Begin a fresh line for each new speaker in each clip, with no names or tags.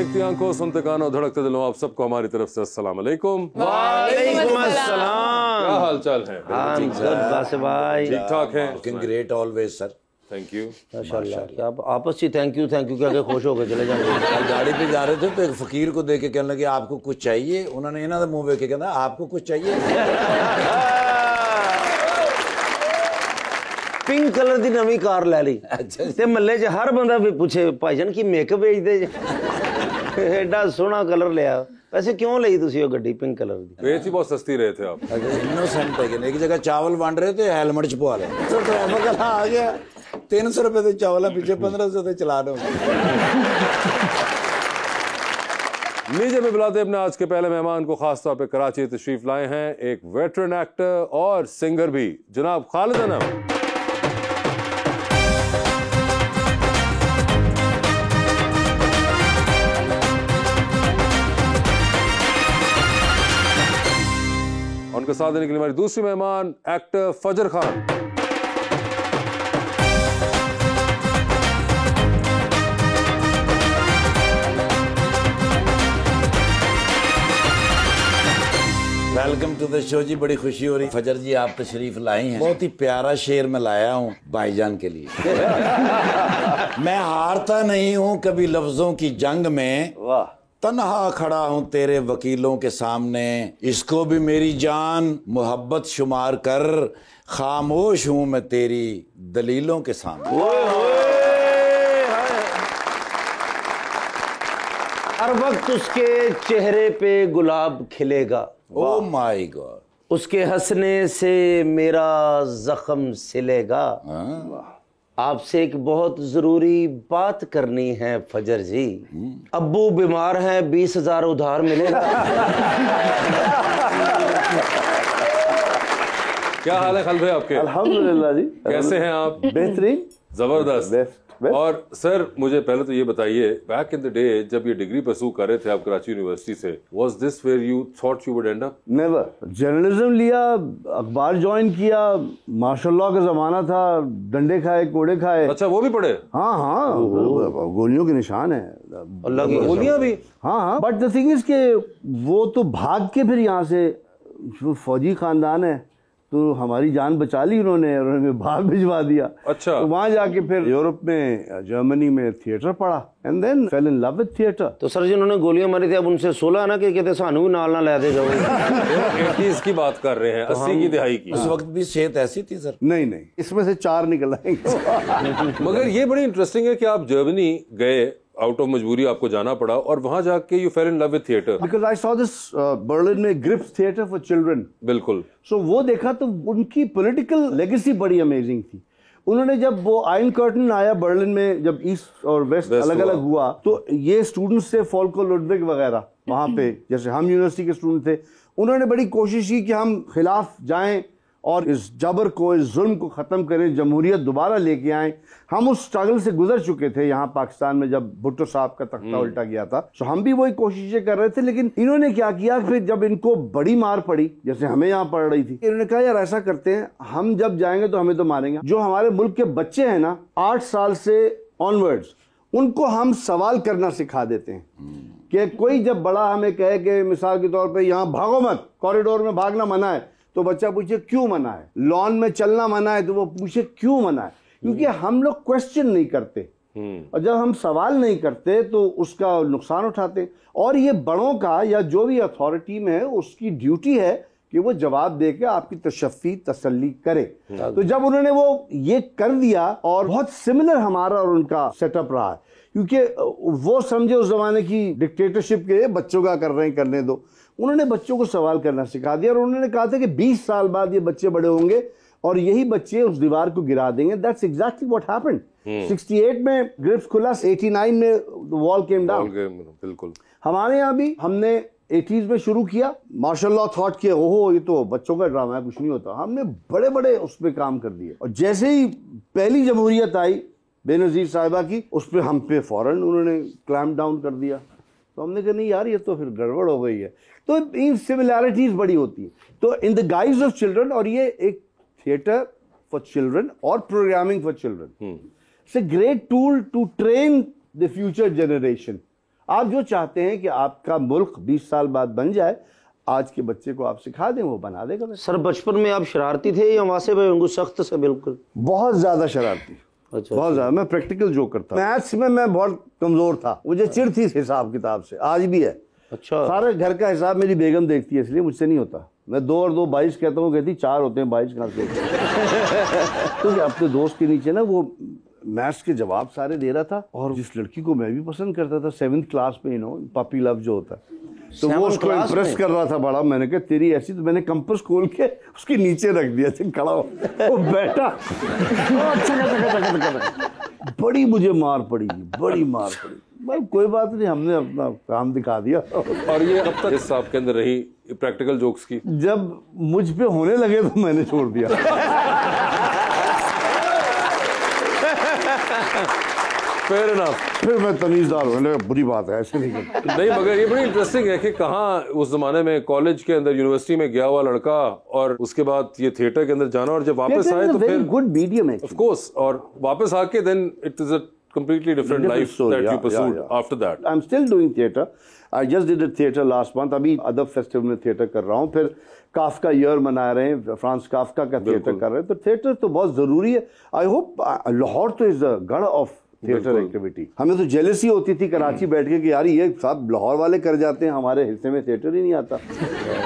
देखती आंखों, सुनते कानों, धड़कते दिलों, आप सबको हमारी तरफ से अस्सलाम वालेकुम।
वालेकुम अस्सलाम।
क्या हाल चाल है?
भाई
ठीक ठाक है?
Looking great always sir.
Thank you.
माशाल्लाह। क्या आप आपस में थैंक यू क्या के खुश हो गए चले जाएंगे।
कल गाड़ी पे जा रहे थे तो एक फकीर को देख के कहने लगे आपको कुछ चाहिए। उन्होंने इन्होंने मुंह देख के कहना आपको कुछ चाहिए।
पिंक कलर दी नवी कार ले ली ते महल्ले च हर बंदा भी पूछे भाईजान की मेकअप बेचदे एडा सोहना कलर लिया। वैसे क्यों ਲਈ ਤੁਸੀਂ ਉਹ ਗੱਡੀ पिंक कलर दी?
बेच ही बहुत सस्ती रहे थे आप।
इनोसेंट है कि एक जगह चावल बांट रहे थे हेलमेट च पवा ले तो ड्राइवर का आ गया 300 रुपए के चावल पीछे 1500 से चला रहे।
लीजिए मैं बुलाते अपने आज के पहले मेहमान को, खास तौर पे कराची तशरीफ लाए हैं एक वेटरन एक्टर और सिंगर भी, जनाब खालिद अनम। उनके साथ देने के लिए हमारी दूसरी मेहमान actor Fazar Khan.
Welcome to the show ji, बड़ी खुशी हो रही फजर जी आप तशरीफ लाए हैं। बहुत ही प्यारा शेर मैं लाया हूँ भाईजान के लिए। मैं हारता नहीं हूँ कभी लफ्जों की जंग में,
वाह।
तन्हा खड़ा हूँ तेरे वकीलों के सामने, इसको भी मेरी जान मोहब्बत शुमार कर, खामोश हूँ मैं तेरी दलीलों के सामने।
हर वक्त उसके चेहरे पे गुलाब खिलेगा,
ओ माय गॉड,
उसके हंसने से मेरा जख्म सिलेगा। आपसे एक बहुत जरूरी बात करनी है फजर जी। अब्बू बीमार हैं, 20,000 उधार मिलेगा।
क्या हाल है खालिद भाई आपके?
अल्हम्दुलिल्लाह जी।
कैसे हैं आप?
बेहतरीन,
जबरदस्त।
बेस्ट।
और सर मुझे पहले तो ये बताइए, बैक इन द डे जब ये डिग्री परस्यू कर रहे थे आप कराची यूनिवर्सिटी से, was this where you thought you would end up?
Never. Journalism लिया, अखबार ज्वाइन किया, मार्शल लॉ का जमाना था, डंडे खाए कोड़े खाए।
अच्छा वो भी पढ़े?
हाँ हाँ, गोलियों के निशान है,
अल्लाह की
गोलियां भी?
हाँ हाँ। बट द थिंग इज के वो तो भाग के फिर यहाँ से, फौजी खानदान है तो हमारी जान बचा ली उन्होंने और उन्होंने बाहर भिजवा दिया।
अच्छा।
तो वहाँ जाके फिर यूरोप में, जर्मनी में थिएटर पढ़ा and then fell in love with theatre.
तो सर जी उन्होंने गोलियां मारी थी, अब उनसे 16 ना कि कहते सानू भी नाल ना ले दे जाओ।
80s की बात कर रहे हैं, 80 की दिहाई की।
उस वक्त भी सेहत ऐसी थी सर?
नहीं नहीं, इसमें से 4 निकल आएंगे।
मगर ये बड़ी इंटरेस्टिंग है कि आप जर्मनी गए, आउट ऑफ मजबूरी आपको जाना पड़ा, और वहां जाके you fail in love with theatre.
Because I saw this Berlin में ग्रिप्स थिएटर फॉर चिल्ड्रन।
बिल्कुल।
सो वो देखा तो उनकी पॉलिटिकल लेगेसी बड़ी अमेजिंग थी। उन्होंने जब वो आयरन कर्टन आया बर्लिन में, जब ईस्ट और वेस्ट अलग अलग हुआ, तो ये स्टूडेंट्स थे, फोल्को लुडविग वगैरह वहां पे, जैसे हम यूनिवर्सिटी के स्टूडेंट थे, उन्होंने बड़ी कोशिश की कि हम खिलाफ जाएं और इस जबर को, इस जुल्म को ख़त्म करें, जमहूरियत दोबारा लेके आएं। हम उस स्ट्रगल से गुजर चुके थे यहाँ पाकिस्तान में जब भुट्टो साहब का तख्ता उल्टा गया था। तो हम भी वही कोशिशें कर रहे थे, लेकिन इन्होंने क्या किया, फिर जब इनको बड़ी मार पड़ी जैसे हमें यहाँ पड़ रही थी, इन्होंने कहा यार ऐसा करते हैं, हम जब जाएंगे तो हमें तो मारेंगे। जो हमारे मुल्क के बच्चे हैं ना 8 साल से ऑनवर्ड्स, उनको हम सवाल करना सिखा देते हैं कि कोई जब बड़ा हमें कहे कि मिसाल के तौर पर यहाँ भागो मत, कॉरिडोर में भागना मना है, तो बच्चा पूछे क्यों मना है। लॉन में चलना मना है तो वो पूछे क्यों मना है, क्योंकि हम लोग क्वेश्चन नहीं करते, और जब हम सवाल नहीं करते तो उसका नुकसान उठाते। और ये बड़ों का या जो भी अथॉरिटी में है उसकी ड्यूटी है कि वो जवाब दे के आपकी तशफ़ी तसल्ली करे। तो जब उन्होंने वो ये कर दिया, और बहुत सिमिलर हमारा और उनका सेटअप रहा है, क्योंकि वो समझे उस जमाने की डिक्टेटरशिप के बच्चों का कर रहे हैं, करने दो। उन्होंने बच्चों को सवाल करना सिखा दिया, और उन्होंने कहा था कि 20 साल बाद ये बच्चे बड़े होंगे और यही बच्चे उस दीवार को गिरा देंगे। That's exactly what happened. 68 में ग्रिप्स खुला, 89 में वॉल केम डाउन।
बिल्कुल।
हमारे यहाँ भी हमने 80s में शुरू किया, मार्शल लॉ थॉट किया, ओहो ये तो बच्चों का ड्रामा है, कुछ नहीं होता। हमने बड़े बड़े उस पर काम कर दिए, और जैसे ही पहली जमहूरियत आई बेनजीर साहिबा की, उस पर हम पे फौरन उन्होंने क्लैम्प डाउन कर दिया। तो हमने कहा नहीं यार ये तो फिर गड़बड़ हो गई है। तो इन सिमिलैरिटीज बड़ी होती है। तो in the guise of children, और ये एक थिएटर फॉर चिल्ड्रन और programming for children, it's a great tool to train the future generation. आप जो चाहते हैं कि आपका मुल्क 20 साल बाद बन जाए, आज के बच्चे को आप सिखा दें, वो बना देगा वैसे।
सर बचपन में आप शरारती थे या वासे भाई उनको सख्त से? बिल्कुल
बहुत ज्यादा शरारती।
अच्छा,
बहुत ज्यादा। मैं प्रैक्टिकल जो करता, मैथ्स में मैं बहुत कमजोर था, मुझे चिढ़ थी इस हिसाब किताब से, आज भी है।
अच्छा।
सारे घर का हिसाब मेरी बेगम देखती है, इसलिए मुझसे नहीं होता। मैं 2 और 2 22 कहता हूँ, कहती 4 होते हैं, 22 कहाँ से होते हैं? तो अपने दोस्त के नीचे ना वो मैथ्स के जवाब सारे दे रहा था, और जिस लड़की को मैं भी पसंद करता था 7th क्लास में, पपी लव जो होता है, तो वो उसको इम्प्रेस कर रहा था बड़ा। मैंने कहा तेरी ऐसी, तो मैंने कंपास खोल के उसके नीचे रख दिया, खड़ा हो वो बैठा। अच्छा, बड़ी मुझे मार पड़ी, बड़ी मार पड़ी। भाई कोई बात नहीं, हमने अपना काम दिखा दिया।
और ये कब तक हिस्सा आपके अंदर रही प्रैक्टिकल जोक्स की?
जब मुझ पे होने लगे तो मैंने छोड़ दिया।
Fair enough.
फिर मैं तमीजदार हूँ, बुरी बात है, ऐसे नहीं करता।
नहीं, मगर ये बड़ी इंटरेस्टिंग है कि कहाँ उस जमाने में कॉलेज के अंदर, यूनिवर्सिटी में गया हुआ लड़का, और उसके बाद ये थिएटर के अंदर जाना, और जब वापस आए तो फिर
गुड मीडियम है
ऑफ कोर्स, और वापस आके then it is a completely different life that you pursued after that.
I'm still doing theatre. I just did a theatre last month. अभी अदब फेस्टिवल में थिएटर कर रहा हूँ, फिर काफ्का ईयर मना रहे हैं, फ्रांस काफ्का का थिएटर कर रहे हैं, तो थिएटर तो बहुत जरूरी है। आई होप, लाहौर तो इज द गढ़ ऑफ थिएटर एक्टिविटी। हमें तो जेलसी होती थी कराची बैठ के कि यार ये सब लाहौर वाले कर जाते हैं, हमारे हिस्से में थिएटर ही नहीं आता।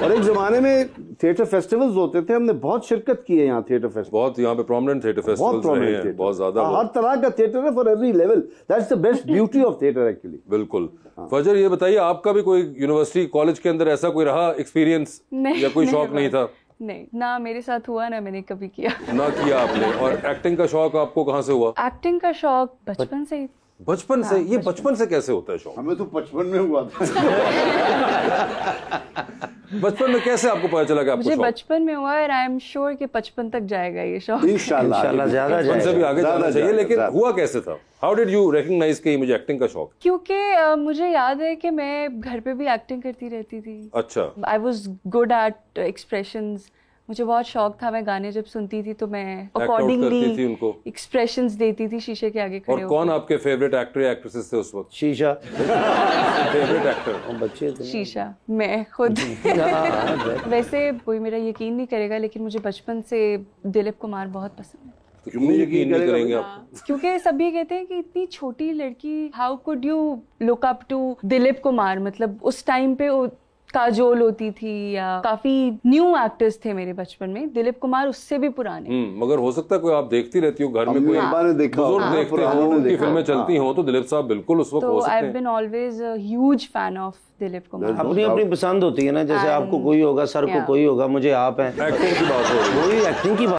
और एक जमाने में थिएटर फेस्टिवल्स होते थे, हमने बहुत शिरकत की है यहाँ थिएटर फेस्टिवल।
बहुत यहाँ पे प्रोमिनेंट थिएटर फेस्टिवल्स रहे हैं, बहुत ज्यादा।
हर तरह का थिएटर है, for every level. That's the best beauty of theatre actually.
बिल्कुल। फजर, ये बताइए, आपका भी कोई यूनिवर्सिटी कॉलेज के अंदर ऐसा कोई रहा एक्सपीरियंस, या कोई शौक नहीं था?
नहीं, ना मेरे साथ हुआ, ना मैंने कभी किया।
ना किया आपने। और एक्टिंग का शौक आपको कहाँ से हुआ?
एक्टिंग का शौक बचपन से ही।
बचपन से? ये बचपन से कैसे होता है शौक?
हमें तो 55 में हुआ था।
बचपन में कैसे आपको पता चला कि आपको
मुझे
शौक?
बचपन में हुआ, और आई एम श्योर कि 55 तक जाएगा ये शौक।
इंशाल्लाह
ज्यादा
बचपन से भी आगे जाना चाहिए, लेकिन
ज्यादा।
हुआ कैसे था? हाउ डिड यू रिकॉग्नाइज कि मुझे एक्टिंग का शौक?
क्योंकि मुझे याद है कि मैं घर पे भी एक्टिंग करती रहती थी।
अच्छा।
I was good at expressions. मुझे बहुत शौक था, मैं गाने जब सुनती थी तो मैं
करती थी
अकॉर्डिंगली
उनको
एक्सप्रेशंस देती थी शीशे के आगे खड़े
और कौन आपके फेवरेट एक्टर या एक्ट्रेसेस थे उस वक्त?
शीशा।
Favourite actor?
बच्चे थे।
शीशा, मैं खुद। वैसे कोई मेरा यकीन नहीं करेगा, लेकिन मुझे बचपन से दिलीप कुमार बहुत पसंद है।
तो क्यों नहीं यकीन नहीं करेंगे आप?
क्योंकि सभी कहते हैं कि इतनी छोटी लड़की, how could you look up to Dilip Kumar. मतलब उस टाइम पे काजोल होती थी, या काफी न्यू एक्टर्स थे मेरे बचपन में। दिलीप कुमार उससे भी पुराने।
मगर हो सकता है कोई आप देखती रहती हो घर में, कोई बुजुर्ग देखते हो, उनकी फिल्में चलती हो, तो दिलीप साहब बिल्कुल उस वक्त हो
तो
सकते
आई
हैं।
Have been always a huge fan of Dilip Kumar.
अपनी अपनी पसंद होती है ना, जैसे आपको कोई होगा, सर को कोई होगा, मुझे आप हैं।
एक्टिंग की बात हो रही है।
वही एक्टिंग की बात